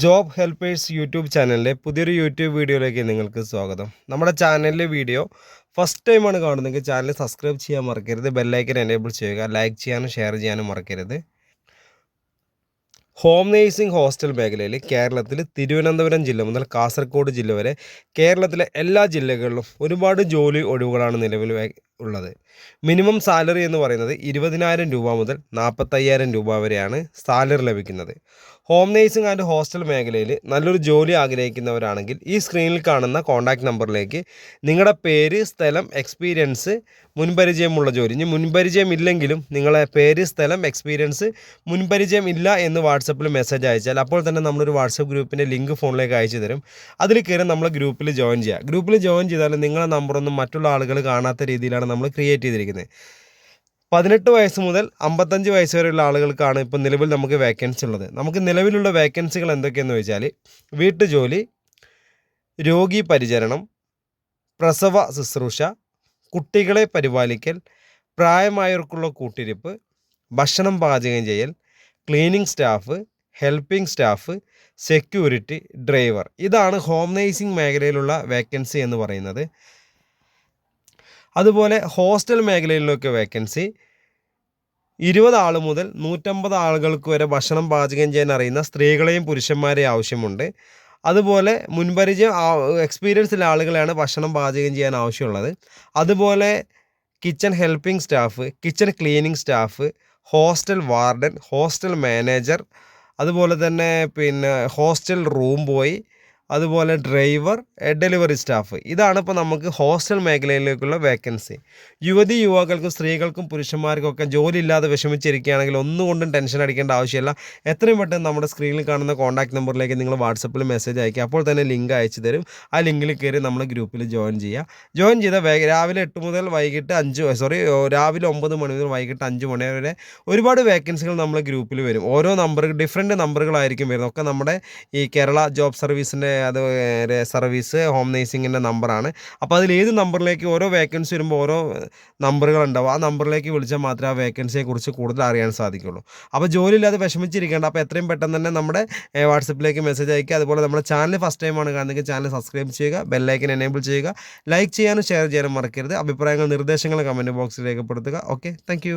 Job helpers YouTube ചാനലിലെ പുതിയൊരു YouTube വീഡിയോയിലേക്ക് നിങ്ങൾക്ക് സ്വാഗതം. നമ്മുടെ ചാനലിലെ വീഡിയോ ഫസ്റ്റ് ടൈമാണ് കാണുന്നതെങ്കിൽ ചാനൽ സബ്സ്ക്രൈബ് ചെയ്യാൻ മറക്കരുത്. ബെല്ലൈക്കൻ എനേബിൾ ചെയ്യുക. ലൈക്ക് ചെയ്യാനും ഷെയർ ചെയ്യാനും മറക്കരുത്. ഹോം നേഴ്സിംഗ് ഹോസ്റ്റൽ മേഖലയിൽ കേരളത്തിൽ തിരുവനന്തപുരം ജില്ല മുതൽ കാസർഗോഡ് ജില്ല വരെ കേരളത്തിലെ എല്ലാ ജില്ലകളിലും ഒരുപാട് ജോലി ഒഴിവുകളാണ് നിലവിൽ ഉള്ളത്. മിനിമം സാലറി എന്ന് പറയുന്നത് 20,000 രൂപ മുതൽ 45,000 രൂപ വരെയാണ് സാലറി ലഭിക്കുന്നത്. ഹോം നേഴ്സിംഗ് ആൻഡ് ഹോസ്റ്റൽ മേഖലയിൽ നല്ലൊരു ജോലി ആഗ്രഹിക്കുന്നവരാണെങ്കിൽ ഈ സ്ക്രീനിൽ കാണുന്ന കോൺടാക്റ്റ് നമ്പറിലേക്ക് നിങ്ങളുടെ പേര്, സ്ഥലം, എക്സ്പീരിയൻസ്, മുൻപരിചയമുള്ള ജോലി, ഇനി മുൻപരിചയം ഇല്ലെങ്കിലും നിങ്ങളെ പേര്, സ്ഥലം, എക്സ്പീരിയൻസ്, മുൻപരിചയം ഇല്ല എന്ന് വാട്സപ്പിൽ മെസ്സേജ് അയച്ചാൽ അപ്പോൾ തന്നെ നമ്മളൊരു വാട്സപ്പ് ഗ്രൂപ്പിൻ്റെ ലിങ്ക് ഫോണിലേക്ക് അയച്ചു തരും. അതിൽ കയറി നമ്മൾ ഗ്രൂപ്പിൽ ജോയിൻ ചെയ്യുക. ഗ്രൂപ്പിൽ ജോയിൻ ചെയ്താൽ നിങ്ങളുടെ നമ്പറൊന്നും മറ്റുള്ള ആളുകൾ കാണാത്ത രീതിയിലാണ് നമ്മൾ ക്രിയേറ്റ് ചെയ്തിരിക്കുന്നത്. 18 വയസ്സ് മുതൽ 55 വയസ്സ് വരെയുള്ള ആളുകൾക്കാണ് ഇപ്പോൾ നിലവിൽ നമുക്ക് വേക്കൻസി ഉള്ളത്. നമുക്ക് നിലവിലുള്ള വേക്കൻസികൾ എന്തൊക്കെയെന്ന് ചോദിച്ചാൽ വീട്ടുജോലി, രോഗി പരിചരണം, പ്രസവ ശുശ്രൂഷ, കുട്ടികളെ പരിപാലിക്കൽ, പ്രായമായവർക്കുള്ള കൂട്ടിരിപ്പ്, ഭക്ഷണം പാചകം ചെയ്യൽ, cleaning staff, helping staff, security, driver. ഇതാണ് ഹോം നേഴ്സിംഗ് മേഖലയിലുള്ള വേക്കൻസി എന്ന് പറയുന്നത്. അതുപോലെ ഹോസ്റ്റൽ മേഖലയിലൊക്കെ വേക്കൻസി 20 ആൾ മുതൽ 150 ആളുകൾക്ക് വരെ ഭക്ഷണം പാചകം ചെയ്യാൻ അറിയുന്ന സ്ത്രീകളെയും പുരുഷന്മാരെയും ആവശ്യമുണ്ട്. അതുപോലെ മുൻപരിചയം എക്സ്പീരിയൻസ് ഉള്ള ആളുകളെയാണ് ഭക്ഷണം പാചകം ചെയ്യാൻ ആവശ്യമുള്ളത്. അതുപോലെ kitchen helping staff, kitchen cleaning staff, hostel warden, hostel manager, അതുപോലെ തന്നെ ഹോസ്റ്റൽ റൂം ബോയ്, അതുപോലെ ഡ്രൈവർ, ഡെലിവറി സ്റ്റാഫ്. ഇതാണ് ഇപ്പോൾ നമുക്ക് ഹോസ്റ്റൽ മേഖലയിലേക്കുള്ള വേക്കൻസി. യുവതി യുവാക്കൾക്കും സ്ത്രീകൾക്കും പുരുഷന്മാർക്കൊക്കെ ജോലി ഇല്ലാതെ വിഷമിച്ചിരിക്കുകയാണെങ്കിൽ ഒന്നുകൊണ്ടും ടെൻഷൻ അടിക്കേണ്ട ആവശ്യമില്ല. എത്രയും പെട്ടെന്ന് നമ്മുടെ സ്ക്രീനിൽ കാണുന്ന കോൺടാക്ട് നമ്പറിലേക്ക് നിങ്ങൾ വാട്സപ്പിൽ മെസ്സേജ് അയക്കുക. അപ്പോൾ തന്നെ ലിങ്ക് അയച്ചു തരും. ആ ലിങ്കിൽ കയറി നമ്മൾ ഗ്രൂപ്പിൽ ജോയിൻ ചെയ്യുക. ജോയിൻ ചെയ്താൽ രാവിലെ 8 മുതൽ വൈകിട്ട് രാവിലെ 9 മണി മുതൽ വൈകിട്ട് 5 മണി വരെ ഒരുപാട് വേക്കൻസികൾ നമ്മൾ ഗ്രൂപ്പിൽ വരും. ഓരോ ഡിഫറെൻറ്റ് നമ്പറുകളായിരിക്കും വരുന്നത്. ഒക്കെ നമ്മുടെ ഈ കേരള ജോബ് സർവീസിൻ്റെ അത് സർവീസ് ഹോം നേഴ്സിങ്ങിൻ്റെ നമ്പറാണ്. അപ്പോൾ അതിൽ ഏത് നമ്പറിലേക്ക് ഓരോ വേക്കൻസി വരുമ്പോൾ ഓരോ നമ്പറുകളുണ്ടാവും. ആ നമ്പറിലേക്ക് വിളിച്ചാൽ മാത്രമേ ആ വേക്കൻസിയെക്കുറിച്ച് കൂടുതൽ അറിയാൻ സാധിക്കുള്ളൂ. അപ്പോൾ ജോലിയില്ലാതെ വിഷമിച്ചിരിക്കേണ്ട. അപ്പോൾ എത്രയും പെട്ടെന്ന് തന്നെ നമ്മുടെ വാട്സപ്പിലേക്ക് മെസ്സേജ് അയക്കുക. അതുപോലെ നമ്മുടെ ചാനൽ ഫസ്റ്റ് ടൈമാണ് കാണുന്നതെങ്കിൽ ചാനൽ സബ്സ്ക്രൈബ് ചെയ്യുക, ബെല്ലൈക്കൻ എനേബിൾ ചെയ്യുക, ലൈക്ക് ചെയ്യാനും ഷെയർ ചെയ്യാനും മറക്കരുത്. അഭിപ്രായങ്ങൾ, നിർദ്ദേശങ്ങൾ കമൻറ്റ് ബോക്സിൽ രേഖപ്പെടുത്തുക. Okay, thank